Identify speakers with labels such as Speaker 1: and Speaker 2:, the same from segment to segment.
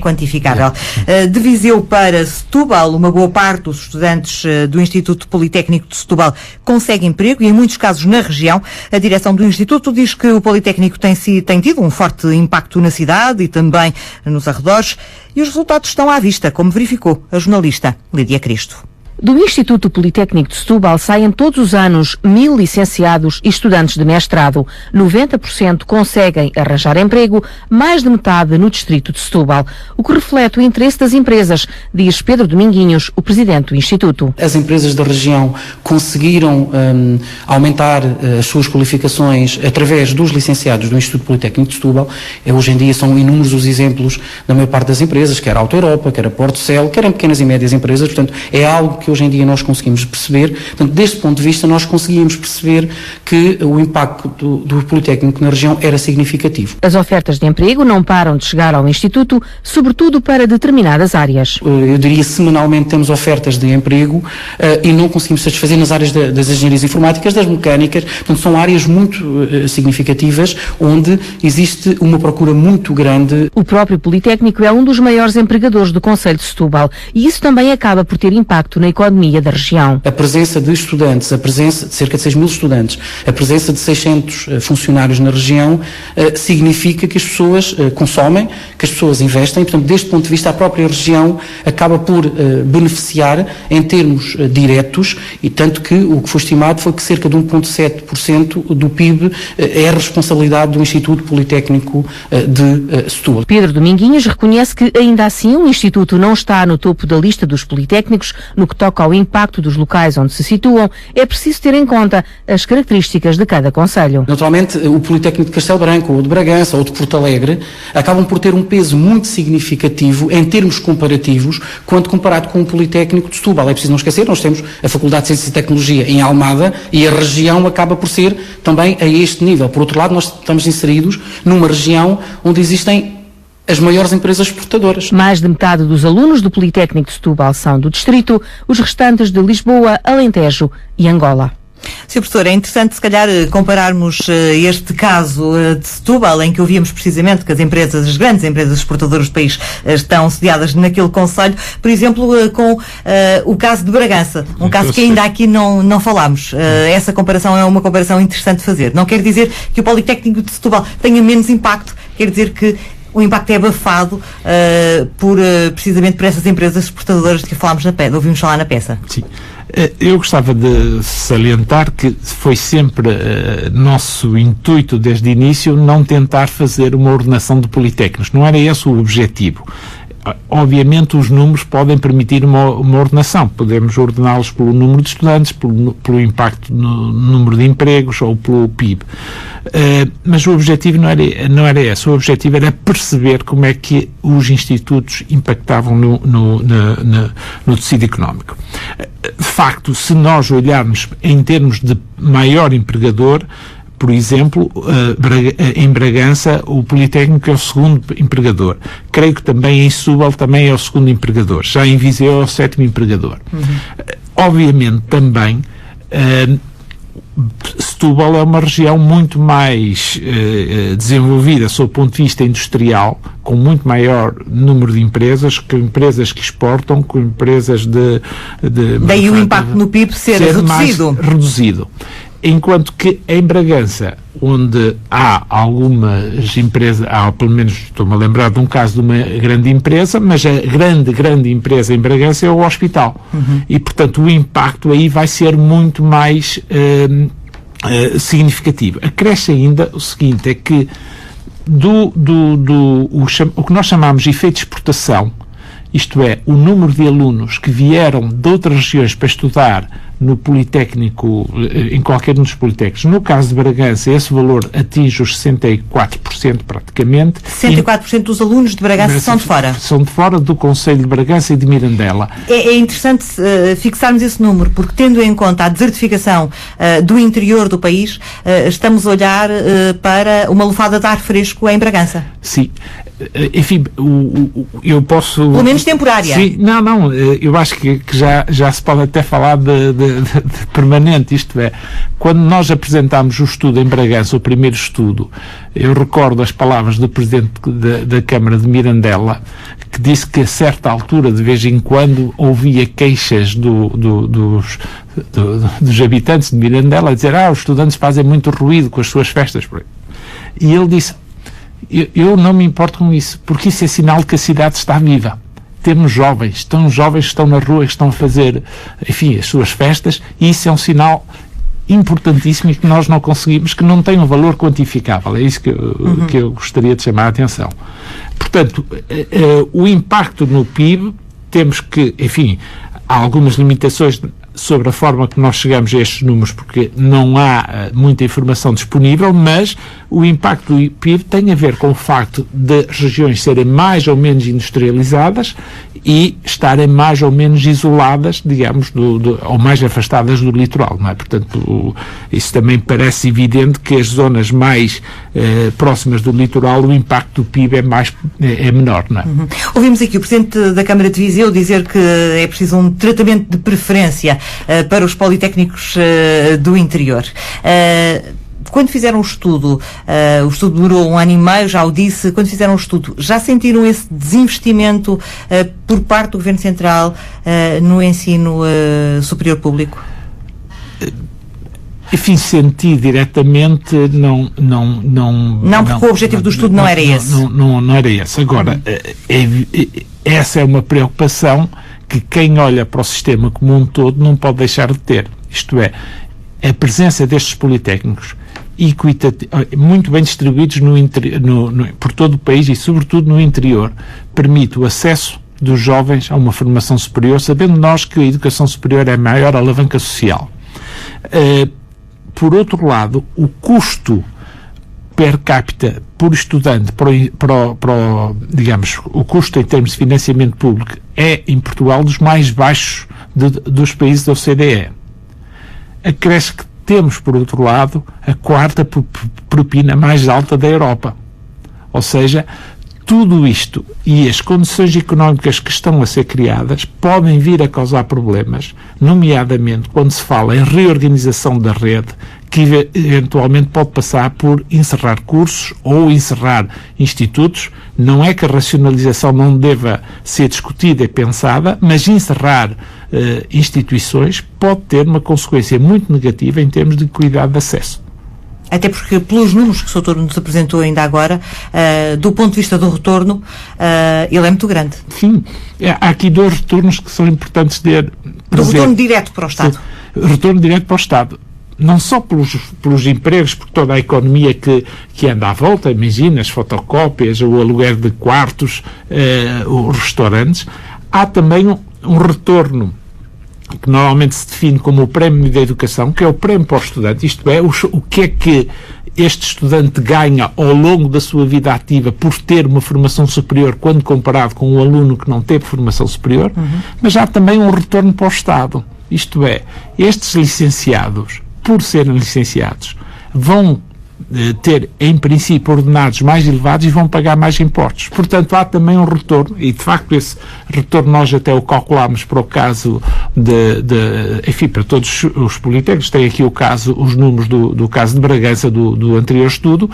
Speaker 1: quantificável. De Viseu para Setúbal, uma boa parte dos estudantes do Instituto Politécnico de Setúbal consegue emprego e, em muitos casos, na região. A direção do Instituto diz que o Politécnico tem tido um forte impacto na cidade e também nos arredores, e os resultados estão à vista, como verificou a jornalista Lídia Cristo.
Speaker 2: Do Instituto Politécnico de Setúbal saem todos os anos 1000 licenciados e estudantes de mestrado. 90% conseguem arranjar emprego, mais de metade no distrito de Setúbal, o que reflete o interesse das empresas, diz Pedro Dominguinhos, o presidente do Instituto.
Speaker 3: As empresas da região conseguiram aumentar as suas qualificações através dos licenciados do Instituto Politécnico de Setúbal. Hoje em dia são inúmeros os exemplos da maior parte das empresas, quer a Auto Europa, quer a Portocel, quer em pequenas e médias empresas. Portanto, é algo que hoje em dia nós conseguimos perceber. Portanto, deste ponto de vista, nós conseguimos perceber que o impacto do Politécnico na região era significativo.
Speaker 2: As ofertas de emprego não param de chegar ao Instituto, sobretudo para determinadas áreas.
Speaker 3: Eu diria, semanalmente temos ofertas de emprego e não conseguimos satisfazer nas áreas das engenharias informáticas, das mecânicas. Portanto, são áreas muito significativas onde existe uma procura muito grande.
Speaker 2: O próprio Politécnico é um dos maiores empregadores do concelho de Setúbal e isso também acaba por ter impacto na economia da região.
Speaker 3: A presença de estudantes, a presença de cerca de 6.000 estudantes, a presença de 600 funcionários na região significa que as pessoas consomem, que as pessoas investem. Portanto, deste ponto de vista, a própria região acaba por beneficiar em termos diretos, e tanto que o que foi estimado foi que cerca de 1,7% do PIB é a responsabilidade do Instituto Politécnico de Setúbal.
Speaker 2: Pedro Dominguinhos reconhece que, ainda assim, o Instituto não está no topo da lista dos politécnicos. No que toca ao impacto dos locais onde se situam, é preciso ter em conta as características de cada concelho.
Speaker 3: Naturalmente, o Politécnico de Castelo Branco, ou de Bragança, ou de Porto Alegre, acabam por ter um peso muito significativo em termos comparativos, quando comparado com o Politécnico de Setúbal. É preciso não esquecer, nós temos a Faculdade de Ciências e Tecnologia em Almada e a região acaba por ser também a este nível. Por outro lado, nós estamos inseridos numa região onde existem as maiores empresas exportadoras.
Speaker 2: Mais de metade dos alunos do Politécnico de Setúbal são do distrito, os restantes de Lisboa, Alentejo e Angola.
Speaker 1: Sr. Professor, é interessante se calhar compararmos este caso de Setúbal, em que ouvíamos precisamente que as grandes empresas exportadoras do país estão sediadas naquele concelho, por exemplo, com o caso de Bragança, um caso que ainda aqui não falámos. Essa comparação é uma comparação interessante de fazer. Não quer dizer que o Politécnico de Setúbal tenha menos impacto, quer dizer que o impacto é abafado precisamente por essas empresas exportadoras de que ouvimos falar na peça.
Speaker 4: Sim. Eu gostava de salientar que foi sempre nosso intuito desde o início não tentar fazer uma ordenação de politécnicos. Não era esse o objetivo. Obviamente os números podem permitir uma ordenação, podemos ordená-los pelo número de estudantes, pelo impacto no número de empregos ou pelo PIB, mas o objetivo não era esse. O objetivo era perceber como é que os institutos impactavam no tecido económico. De facto, se nós olharmos em termos de maior empregador, por exemplo, em Bragança, o Politécnico é o segundo empregador. Creio que também em Setúbal também é o segundo empregador. Já em Viseu é o sétimo empregador. Obviamente também Setúbal é uma região muito mais desenvolvida sob o ponto de vista industrial, com muito maior número de empresas, com empresas que exportam, com empresas de
Speaker 1: daí o impacto no PIB ser
Speaker 4: reduzido. Enquanto que em Bragança, onde há algumas empresas, pelo menos estou-me a lembrar de um caso de uma grande empresa, mas a grande empresa em Bragança é o hospital. E, portanto, o impacto aí vai ser muito mais significativo. Acresce ainda o seguinte, é que o que nós chamamos de efeito de exportação, isto é, o número de alunos que vieram de outras regiões para estudar no Politécnico, em qualquer um dos Politécnicos. No caso de Bragança, esse valor atinge os 64% praticamente.
Speaker 1: 64% dos alunos de Bragança são de fora?
Speaker 4: São de fora do concelho de Bragança e de Mirandela.
Speaker 1: É interessante fixarmos esse número, porque tendo em conta a desertificação do interior do país, estamos a olhar para uma lufada de ar fresco em Bragança.
Speaker 4: Sim. enfim, eu posso...
Speaker 1: Pelo menos temporária.
Speaker 4: Sim, não, eu acho que já se pode até falar de permanente, isto é, quando nós apresentámos o estudo em Bragança, o primeiro estudo, eu recordo as palavras do Presidente da Câmara de Mirandela, que disse que a certa altura, de vez em quando, ouvia queixas dos habitantes de Mirandela a dizer, os estudantes fazem muito ruído com as suas festas. E ele disse, eu não me importo com isso, porque isso é sinal de que a cidade está viva. Temos jovens que estão na rua, que estão a fazer, enfim, as suas festas, e isso é um sinal importantíssimo e que nós não conseguimos, que não tem um valor quantificável. É isso que eu gostaria de chamar a atenção. Portanto, o impacto no PIB, temos que, enfim, há algumas limitações sobre a forma que nós chegamos a estes números, porque não há muita informação disponível, mas o impacto do PIB tem a ver com o facto de regiões serem mais ou menos industrializadas e estarem mais ou menos isoladas, digamos, ou mais afastadas do litoral, não é? Portanto, isso também parece evidente que as zonas mais próximas do litoral, o impacto do PIB é menor, não é?
Speaker 1: Ouvimos aqui o Presidente da Câmara de Viseu dizer que é preciso um tratamento de preferência para os politécnicos do interior. Quando fizeram o estudo demorou 1 ano e meio, já o disse, quando fizeram o estudo, já sentiram esse desinvestimento por parte do Governo Central no ensino superior público?
Speaker 4: Enfim, senti diretamente, não,
Speaker 1: porque o objetivo do estudo não era esse.
Speaker 4: Não era esse. Agora, essa é uma preocupação que quem olha para o sistema como um todo não pode deixar de ter. Isto é, a presença destes politécnicos muito bem distribuídos por todo o país e sobretudo no interior, permite o acesso dos jovens a uma formação superior, sabendo nós que a educação superior é a maior alavanca social. Por outro lado, o per capita por estudante, digamos, o custo em termos de financiamento público é, em Portugal, dos mais baixos dos países da OCDE. Acresce que temos, por outro lado, a 4ª propina mais alta da Europa. Ou seja, tudo isto e as condições económicas que estão a ser criadas podem vir a causar problemas, nomeadamente quando se fala em reorganização da rede, que eventualmente pode passar por encerrar cursos ou encerrar institutos. Não é que a racionalização não deva ser discutida e pensada, mas encerrar instituições pode ter uma consequência muito negativa em termos de qualidade de acesso.
Speaker 1: Até porque, pelos números que o Sr. nos apresentou ainda agora, do ponto de vista do retorno, ele é muito grande.
Speaker 4: Sim, há aqui 2 retornos que são importantes de ter.
Speaker 1: Do retorno direto para o Estado.
Speaker 4: Sim, retorno direto para o Estado. Não só pelos empregos, por toda a economia que anda à volta, imagina, as fotocópias, o aluguer de quartos, os restaurantes, há também um retorno que normalmente se define como o prémio da educação, que é o prémio para o estudante, isto é, o que é que este estudante ganha ao longo da sua vida ativa por ter uma formação superior quando comparado com um aluno que não teve formação superior, mas há também um retorno para o Estado, isto é, estes licenciados, por serem licenciados, vão ter, em princípio, ordenados mais elevados e vão pagar mais impostos. Portanto, há também um retorno, e de facto esse retorno nós até o calculámos para o caso enfim, para todos os politécnicos. Tem aqui os números do caso de Bragança, do anterior estudo,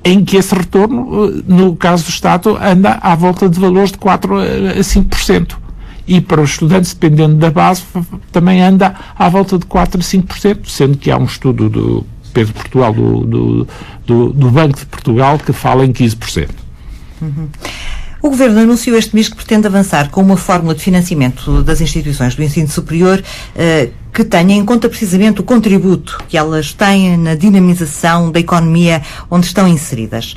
Speaker 4: em que esse retorno, no caso do Estado, anda à volta de valores de 4% a 5%. E para os estudantes, dependendo da base, também anda à volta de 4% a 5%, sendo que há um estudo do Pedro Portugal, do Banco de Portugal, que fala em 15%.
Speaker 1: O Governo anunciou este mês que pretende avançar com uma fórmula de financiamento das instituições do ensino superior que tenha em conta precisamente o contributo que elas têm na dinamização da economia onde estão inseridas.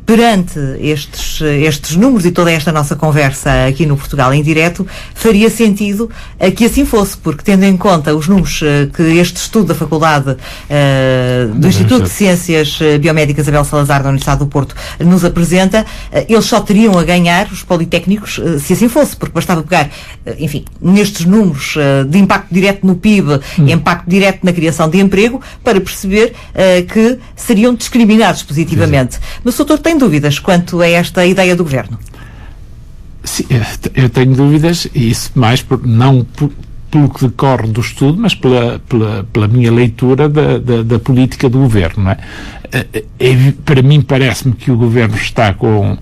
Speaker 1: Perante estes números e toda esta nossa conversa aqui no Portugal em direto, faria sentido que assim fosse, porque tendo em conta os números que este estudo da Faculdade do Instituto de Ciências Biomédicas Abel Salazar da Universidade do Porto nos apresenta, eles só teriam a ganhar, os politécnicos, se assim fosse, porque bastava pegar, enfim, nestes números de impacto direto no PIB, impacto direto na criação de emprego, para perceber que seriam discriminados positivamente. Mas o Dr. tem Tem dúvidas quanto a esta ideia do Governo?
Speaker 4: Sim, eu tenho dúvidas, e isso mais não pelo que decorre do estudo, mas pela minha leitura da política do Governo, não é? Para mim parece-me que o Governo está com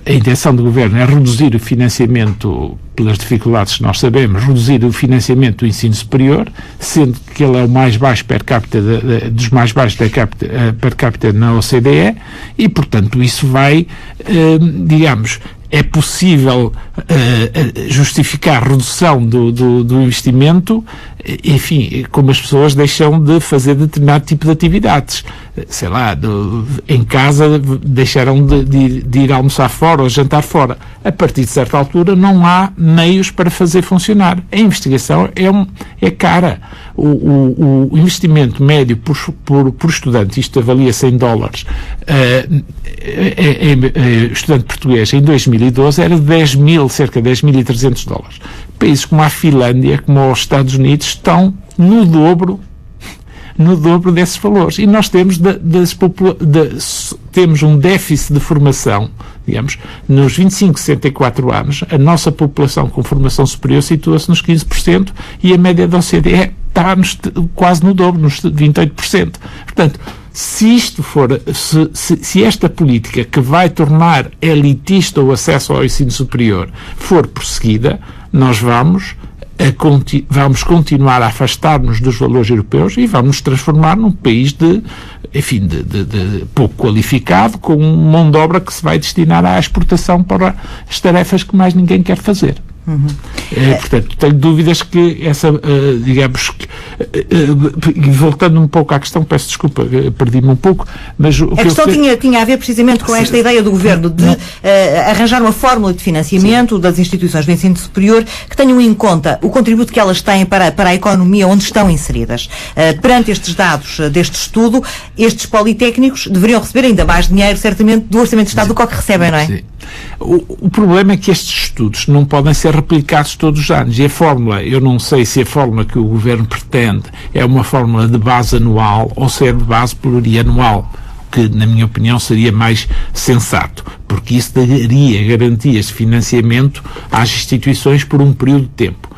Speaker 4: a intenção do Governo é reduzir o financiamento, pelas dificuldades que nós sabemos, reduzir o financiamento do ensino superior, sendo que ele é o mais baixo per capita, dos mais baixos per capita na OCDE, e portanto isso vai, digamos, é possível justificar a redução do investimento, enfim, como as pessoas deixam de fazer determinado tipo de atividades. Sei lá, em casa deixaram de ir almoçar fora ou jantar fora. A partir de certa altura não há meios para fazer funcionar. A investigação é cara. O investimento médio por estudante, isto avalia-se em dólares, estudante português em 2012 era de cerca de 10.300 dólares. Países como a Finlândia, como os Estados Unidos, estão no dobro desses valores. E nós temos temos um déficit de formação, digamos, nos 25, 64 anos, a nossa população com formação superior situa-se nos 15% e a média da OCDE está quase no dobro, nos 28%. Portanto, se isto for, se esta política que vai tornar elitista o acesso ao ensino superior for prosseguida, nós vamos continuar a afastar-nos dos valores europeus e vamos nos transformar num país de pouco qualificado, com mão de obra que se vai destinar à exportação para as tarefas que mais ninguém quer fazer. Portanto, tenho dúvidas que essa, digamos, voltando um pouco à questão, peço desculpa, perdi-me um pouco, mas a questão
Speaker 1: tinha a ver precisamente com esta ideia do Governo de arranjar uma fórmula de financiamento das instituições do ensino superior que tenham em conta o contributo que elas têm para a economia onde estão inseridas. Perante estes dados deste estudo, estes politécnicos deveriam receber ainda mais dinheiro, certamente, do Orçamento de Estado do que recebem, não é?
Speaker 4: Sim. O problema é que estes estudos não podem ser replicados todos os anos, e a fórmula, eu não sei se a fórmula que o Governo pretende é uma fórmula de base anual ou se é de base plurianual, que na minha opinião seria mais sensato, porque isso daria garantias de financiamento às instituições por um período de tempo.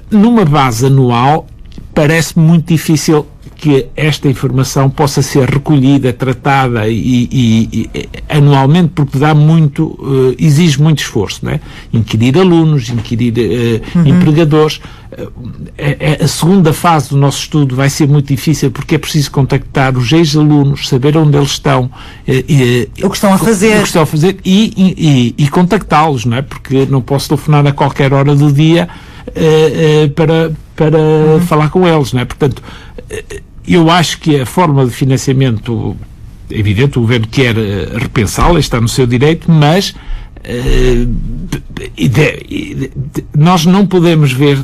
Speaker 4: Numa base anual parece muito difícil que esta informação possa ser recolhida, tratada e anualmente, porque exige muito esforço, não é? Inquirir alunos, inquirir empregadores. A segunda fase do nosso estudo vai ser muito difícil porque é preciso contactar os ex-alunos, saber onde eles estão,
Speaker 1: o que estão a fazer
Speaker 4: e contactá-los, não é? Porque não posso telefonar a qualquer hora do dia para falar com eles, não é? Portanto, eu acho que a forma de financiamento, é evidente, o Governo quer repensá-la, está no seu direito, mas nós não podemos ver,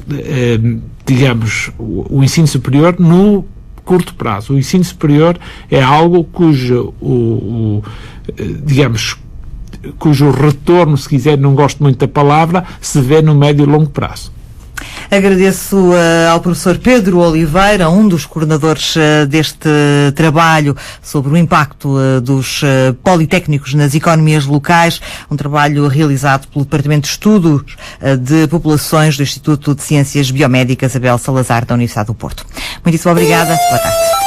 Speaker 4: digamos, o ensino superior no curto prazo. O ensino superior é algo cujo retorno, se quiser, não gosto muito da palavra, se vê no médio e longo prazo.
Speaker 1: Agradeço ao professor Pedro Oliveira, um dos coordenadores deste trabalho sobre o impacto dos politécnicos nas economias locais, um trabalho realizado pelo Departamento de Estudos de Populações do Instituto de Ciências Biomédicas Abel Salazar da Universidade do Porto. Muitíssimo obrigada. Boa tarde.